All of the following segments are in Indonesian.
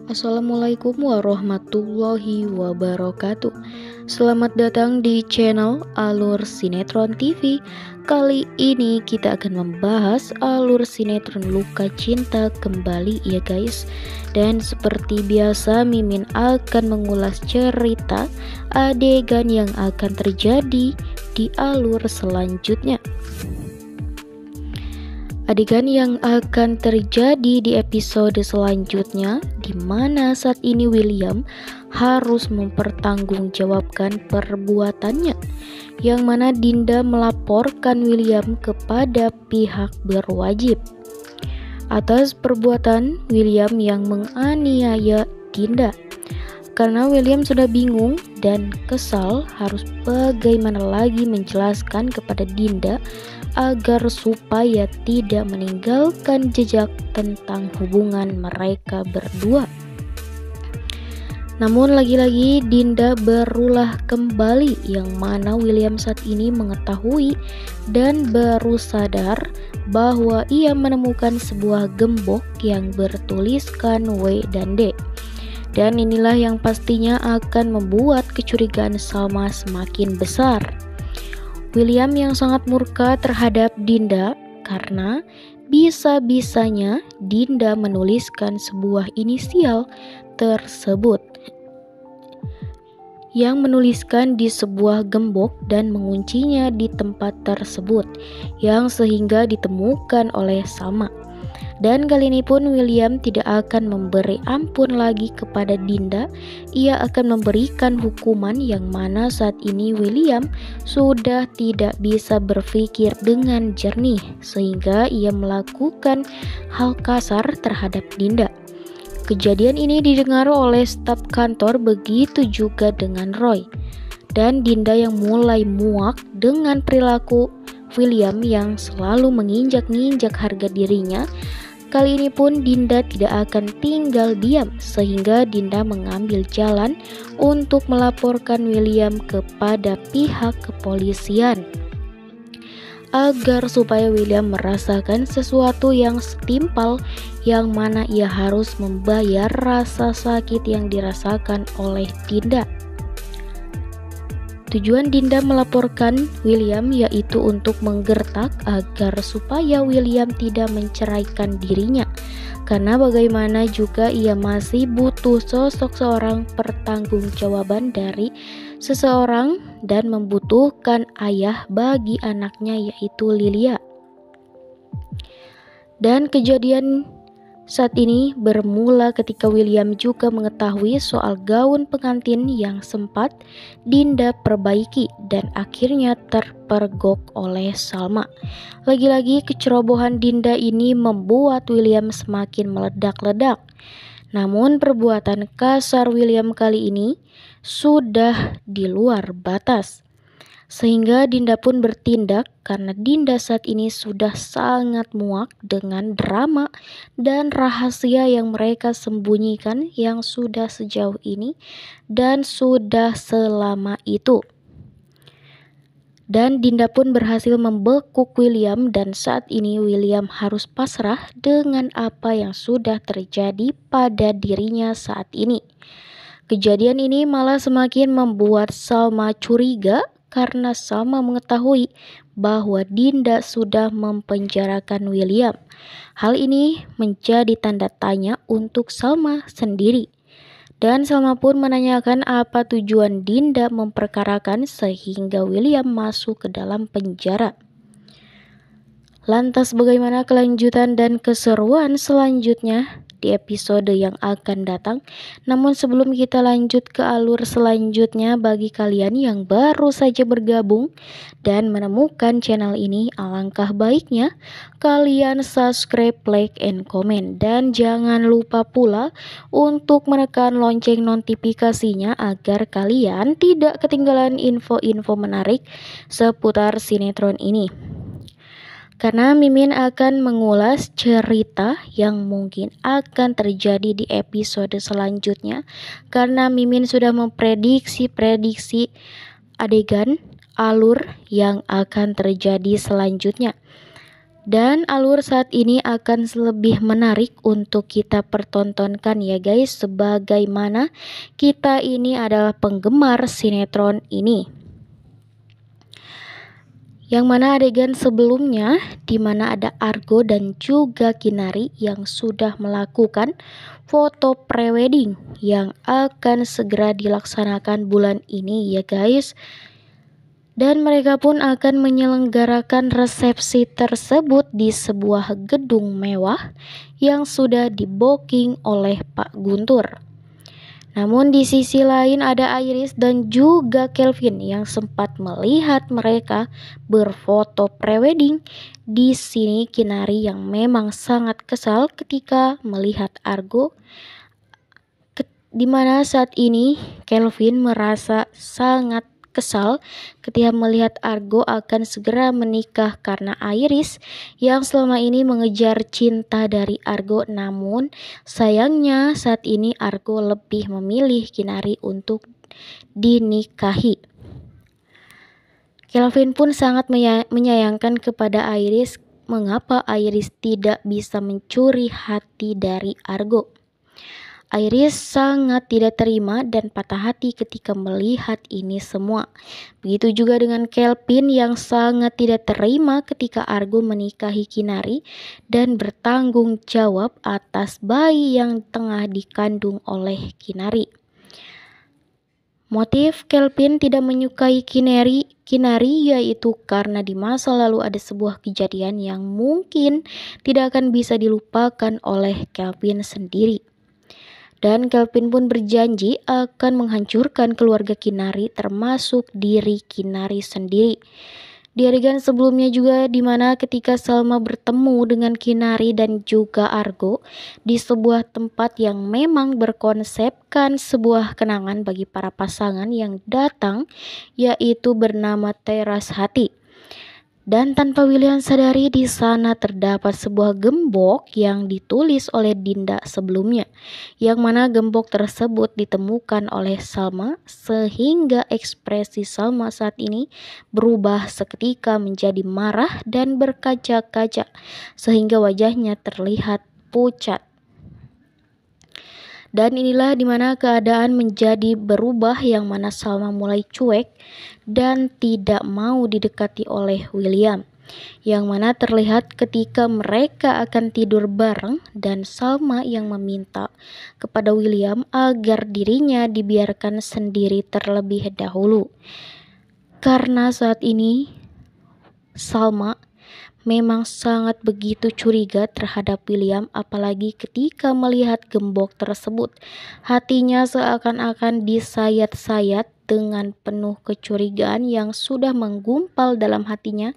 Assalamualaikum warahmatullahi wabarakatuh. Selamat datang di channel Alur Sinetron TV. Kali ini kita akan membahas alur sinetron Luka Cinta kembali ya guys. Dan seperti biasa Mimin akan mengulas cerita adegan yang akan terjadi di alur selanjutnya. Adegan yang akan terjadi di episode selanjutnya, di mana saat ini William harus mempertanggungjawabkan perbuatannya, yang mana Dinda melaporkan William kepada pihak berwajib atas perbuatan William yang menganiaya Dinda. Karena William sudah bingung dan kesal, harus bagaimana lagi menjelaskan kepada Dinda agar supaya tidak meninggalkan jejak tentang hubungan mereka berdua. Namun lagi-lagi Dinda berulah kembali, yang mana William saat ini mengetahui dan baru sadar bahwa ia menemukan sebuah gembok yang bertuliskan W dan D. Dan inilah yang pastinya akan membuat kecurigaan Salma semakin besar. William yang sangat murka terhadap Dinda karena bisa-bisanya Dinda menuliskan sebuah inisial tersebut yang menuliskan di sebuah gembok dan menguncinya di tempat tersebut, yang sehingga ditemukan oleh Salma. Dan kali ini pun William tidak akan memberi ampun lagi kepada Dinda. Ia akan memberikan hukuman yang mana saat ini William sudah tidak bisa berpikir dengan jernih, sehingga ia melakukan hal kasar terhadap Dinda. Kejadian ini didengar oleh staf kantor, begitu juga dengan Roy. Dan Dinda yang mulai muak dengan perilaku William yang selalu menginjak-injak harga dirinya. Kali ini pun Dinda tidak akan tinggal diam, sehingga Dinda mengambil jalan untuk melaporkan William kepada pihak kepolisian agar supaya William merasakan sesuatu yang setimpal, yang mana ia harus membayar rasa sakit yang dirasakan oleh Dinda. Tujuan Dinda melaporkan William yaitu untuk menggertak agar supaya William tidak menceraikan dirinya, karena bagaimana juga ia masih butuh sosok seorang pertanggungjawaban dari seseorang dan membutuhkan ayah bagi anaknya yaitu Lilia. Dan kejadian saat ini bermula ketika William juga mengetahui soal gaun pengantin yang sempat Dinda perbaiki dan akhirnya terpergok oleh Salma. Lagi-lagi kecerobohan Dinda ini membuat William semakin meledak-ledak. Namun perbuatan kasar William kali ini sudah di luar batas, sehingga Dinda pun bertindak karena Dinda saat ini sudah sangat muak dengan drama dan rahasia yang mereka sembunyikan yang sudah sejauh ini dan sudah selama itu. Dan Dinda pun berhasil membekuk William, dan saat ini William harus pasrah dengan apa yang sudah terjadi pada dirinya saat ini. Kejadian ini malah semakin membuat Salma curiga, karena Salma mengetahui bahwa Dinda sudah mempenjarakan William. Hal ini menjadi tanda tanya untuk Salma sendiri. Dan Salma pun menanyakan apa tujuan Dinda memperkarakan sehingga William masuk ke dalam penjara. Lantas bagaimana kelanjutan dan keseruan selanjutnya di episode yang akan datang? Namun sebelum kita lanjut ke alur selanjutnya, bagi kalian yang baru saja bergabung dan menemukan channel ini, alangkah baiknya kalian subscribe, like, and comment. Dan jangan lupa pula untuk menekan lonceng notifikasinya agar kalian tidak ketinggalan info-info menarik seputar sinetron ini. Karena Mimin akan mengulas cerita yang mungkin akan terjadi di episode selanjutnya, karena Mimin sudah memprediksi adegan alur yang akan terjadi selanjutnya. Dan alur saat ini akan lebih menarik untuk kita pertontonkan ya guys, sebagaimana kita ini adalah penggemar sinetron ini. Yang mana adegan sebelumnya di mana ada Argo dan juga Kinari yang sudah melakukan foto prewedding yang akan segera dilaksanakan bulan ini ya guys. Dan mereka pun akan menyelenggarakan resepsi tersebut di sebuah gedung mewah yang sudah di-booking oleh Pak Guntur. Namun di sisi lain ada Iris dan juga Kelvin yang sempat melihat mereka berfoto prewedding. Di sini Kinari yang memang sangat kesal ketika melihat Argo, di mana saat ini Kelvin merasa sangat kesal ketika melihat Argo akan segera menikah karena Iris yang selama ini mengejar cinta dari Argo. Namun sayangnya saat ini Argo lebih memilih Kinari untuk dinikahi. Kelvin pun sangat menyayangkan kepada Iris mengapa Iris tidak bisa mencuri hati dari Argo. Iris sangat tidak terima dan patah hati ketika melihat ini semua. Begitu juga dengan Kelvin yang sangat tidak terima ketika Argo menikahi Kinari dan bertanggung jawab atas bayi yang tengah dikandung oleh Kinari. Motif Kelvin tidak menyukai Kinari yaitu karena di masa lalu ada sebuah kejadian yang mungkin tidak akan bisa dilupakan oleh Kelvin sendiri. Dan Kelvin pun berjanji akan menghancurkan keluarga Kinari termasuk diri Kinari sendiri. Di adegan sebelumnya juga di mana ketika Salma bertemu dengan Kinari dan juga Argo di sebuah tempat yang memang berkonsepkan sebuah kenangan bagi para pasangan yang datang, yaitu bernama Teras Hati. Dan tanpa William sadari di sana terdapat sebuah gembok yang ditulis oleh Dinda sebelumnya, yang mana gembok tersebut ditemukan oleh Salma sehingga ekspresi Salma saat ini berubah seketika menjadi marah dan berkaca-kaca sehingga wajahnya terlihat pucat. Dan inilah dimana keadaan menjadi berubah yang mana Salma mulai cuek dan tidak mau didekati oleh William. Yang mana terlihat ketika mereka akan tidur bareng dan Salma yang meminta kepada William agar dirinya dibiarkan sendiri terlebih dahulu. Karena saat ini Salma memang sangat begitu curiga terhadap William, apalagi ketika melihat gembok tersebut. Hatinya seakan-akan disayat-sayat dengan penuh kecurigaan yang sudah menggumpal dalam hatinya,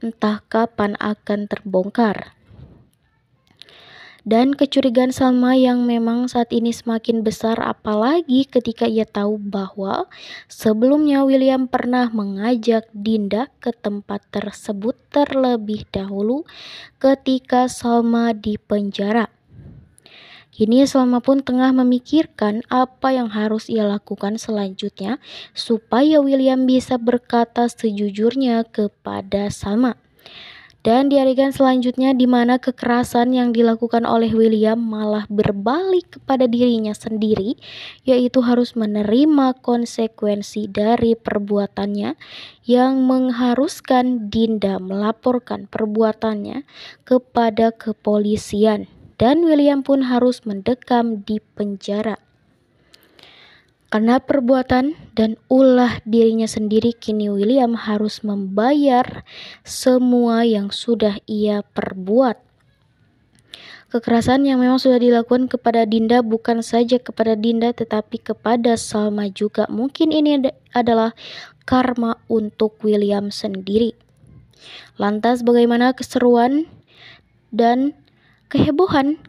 entah kapan akan terbongkar. Dan kecurigaan Salma yang memang saat ini semakin besar apalagi ketika ia tahu bahwa sebelumnya William pernah mengajak Dinda ke tempat tersebut terlebih dahulu ketika Salma di penjara. Kini Salma pun tengah memikirkan apa yang harus ia lakukan selanjutnya supaya William bisa berkata sejujurnya kepada Salma. Dan di adegan selanjutnya di mana kekerasan yang dilakukan oleh William malah berbalik kepada dirinya sendiri, yaitu harus menerima konsekuensi dari perbuatannya yang mengharuskan Dinda melaporkan perbuatannya kepada kepolisian dan William pun harus mendekam di penjara. Karena perbuatan dan ulah dirinya sendiri, kini William harus membayar semua yang sudah ia perbuat. Kekerasan yang memang sudah dilakukan kepada Dinda bukan saja kepada Dinda tetapi kepada Salma juga. Mungkin ini adalah karma untuk William sendiri. Lantas bagaimana keseruan dan kehebohan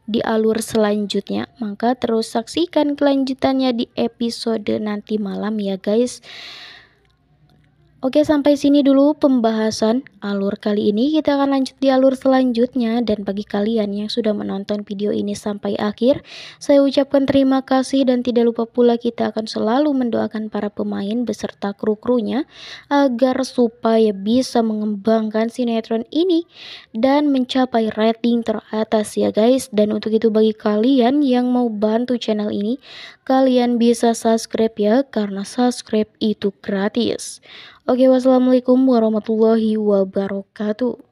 di alur selanjutnya? Maka terus saksikan kelanjutannya di episode nanti malam ya guys. Oke, sampai sini dulu pembahasan alur kali ini. Kita akan lanjut di alur selanjutnya. Dan bagi kalian yang sudah menonton video ini sampai akhir, saya ucapkan terima kasih dan tidak lupa pula kita akan selalu mendoakan para pemain beserta kru-krunya agar supaya bisa mengembangkan sinetron ini dan mencapai rating teratas ya guys. Dan untuk itu bagi kalian yang mau bantu channel ini, kalian bisa subscribe ya, karena subscribe itu gratis. Oke, wassalamualaikum warahmatullahi wabarakatuh.